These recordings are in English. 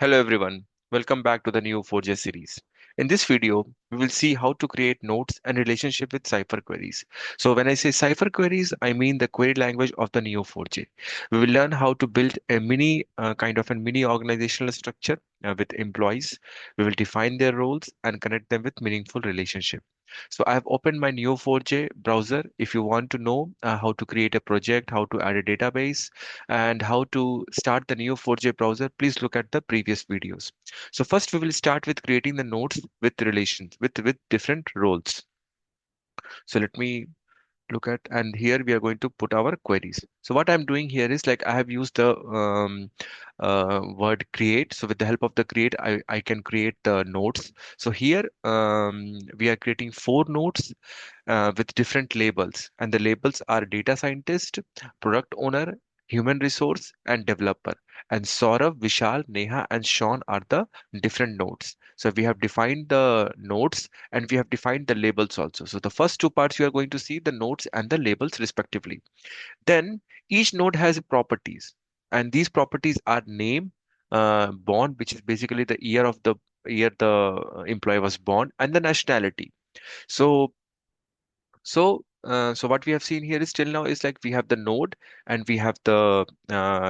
Hello everyone, welcome back to the Neo4j series. In this video, we will see how to create nodes and relationship with Cypher queries. So when I say Cypher queries, I mean the query language of the Neo4j. We will learn how to build a kind of a mini organizational structure with employees. We will define their roles and connect them with meaningful relationship. So I have opened my Neo4j browser. If you want to know how to create a project, how to add a database, and how to start the Neo4j browser, please look at the previous videos. So first we will start with creating the nodes with relations with different roles. So let me look at, and here we are going to put our queries. So what I'm doing here is like I have used the word create. So with the help of the create, I can create the nodes. So here we are creating four nodes with different labels, and the labels are data scientist, product owner, human resource, and developer. And Saurav, Vishal, Neha, and Sean are the different nodes. So we have defined the nodes and we have defined the labels also. So the first two parts you are going to see the nodes and the labels respectively. Then each node has properties, and these properties are name, born, which is basically the year the employee was born, and the nationality. So so what we have seen here is till now is like we have the node and we have the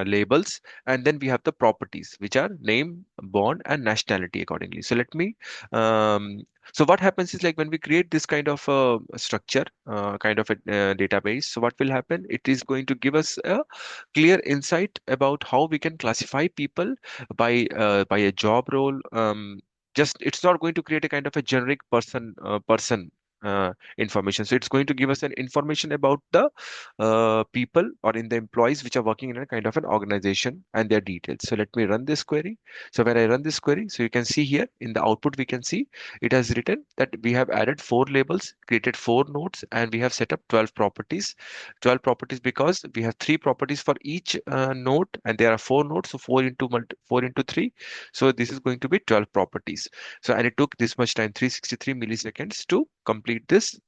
labels, and then we have the properties which are name, born, and nationality accordingly. So let me um, so what happens is like when we create this kind of a structure, kind of a database, so what will happen? It is going to give us a clear insight about how we can classify people by a job role. Just it's not going to create a kind of a generic person information. So it's going to give us an information about the people or in the employees which are working in a kind of an organization and their details. So let me run this query. So when I run this query, so you can see here in the output, we can see it has written that we have added four labels, created four nodes, and we have set up 12 properties. 12 properties because we have three properties for each node, and there are four nodes. So 4 into 3. So this is going to be 12 properties. So, and it took this much time, 363 milliseconds to complete this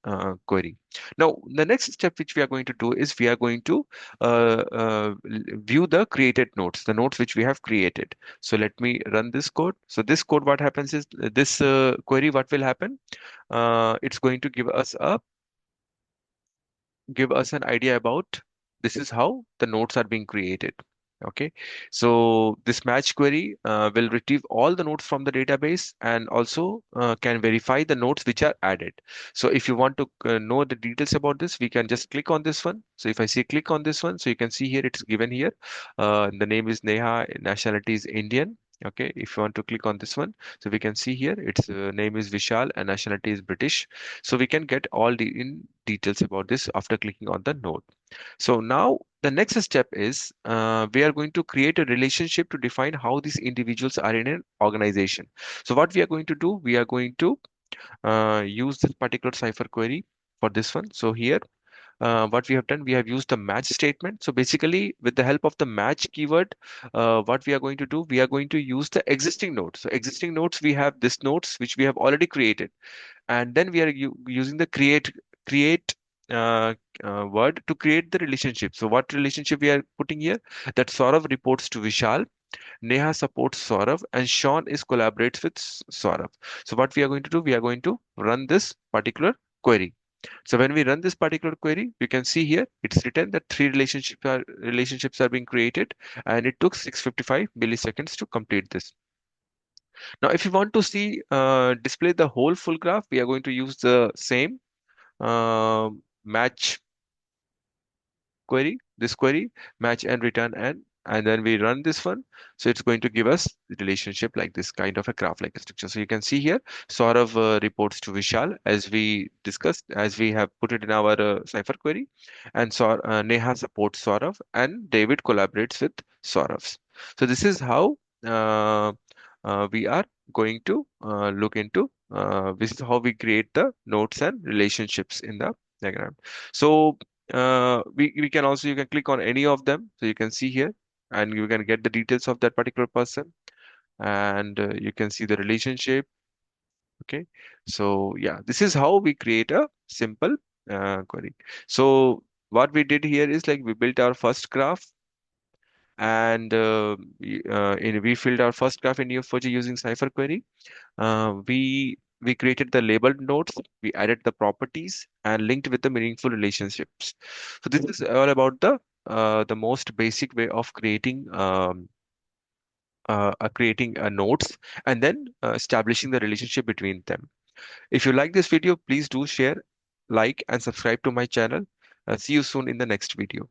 query. Now, the next step which we are going to do is we are going to view the created nodes, the nodes which we have created. So let me run this code. So this code, what happens is this query, what will happen? It's going to give us an idea about this is how the nodes are being created. Okay, so this match query will retrieve all the nodes from the database and also can verify the nodes which are added. So if you want to know the details about this, we can just click on this one. So if I say click on this one, so you can see here it's given here. The name is Neha, nationality is Indian. Okay, if you want to click on this one, so we can see here its name is Vishal and nationality is British. So we can get all the in details about this after clicking on the node. So now the next step is we are going to create a relationship to define how these individuals are in an organization. So what we are going to do, we are going to use this particular Cypher query for this one. So here what we have done, we have used the match statement. So basically, with the help of the match keyword, what we are going to do, we are going to use the existing nodes. So existing nodes, we have this nodes which we have already created, and then we are using the create uh, word to create the relationship. So what relationship we are putting here? That Saurav reports to Vishal, Neha supports Saurav, and Sean is collaborates with Saurav. So what we are going to do, we are going to run this particular query. So when we run this particular query, you can see here it's written that three relationships are being created, and it took 655 milliseconds to complete this. Now, if you want to see display the whole full graph, we are going to use the same match query, this query, match and return and then we run this one. So it's going to give us the relationship like this kind of a graph like a structure. So you can see here, Saurav reports to Vishal as we discussed, as we have put it in our Cypher query, and Neha supports Saurav, and David collaborates with Saurav. So this is how we are going to look into. This is how we create the nodes and relationships in the diagram. So we can also you can click on any of them, so you can see here and you can get the details of that particular person, and you can see the relationship. Okay, so yeah, this is how we create a simple query. So what we did here is like we built our first graph, And we filled our first graph in Neo4j using Cypher query. We created the labeled nodes, we added the properties, and linked with the meaningful relationships. So this is all about the most basic way of creating nodes, and then establishing the relationship between them. If you like this video, please do share, like, and subscribe to my channel. See you soon in the next video.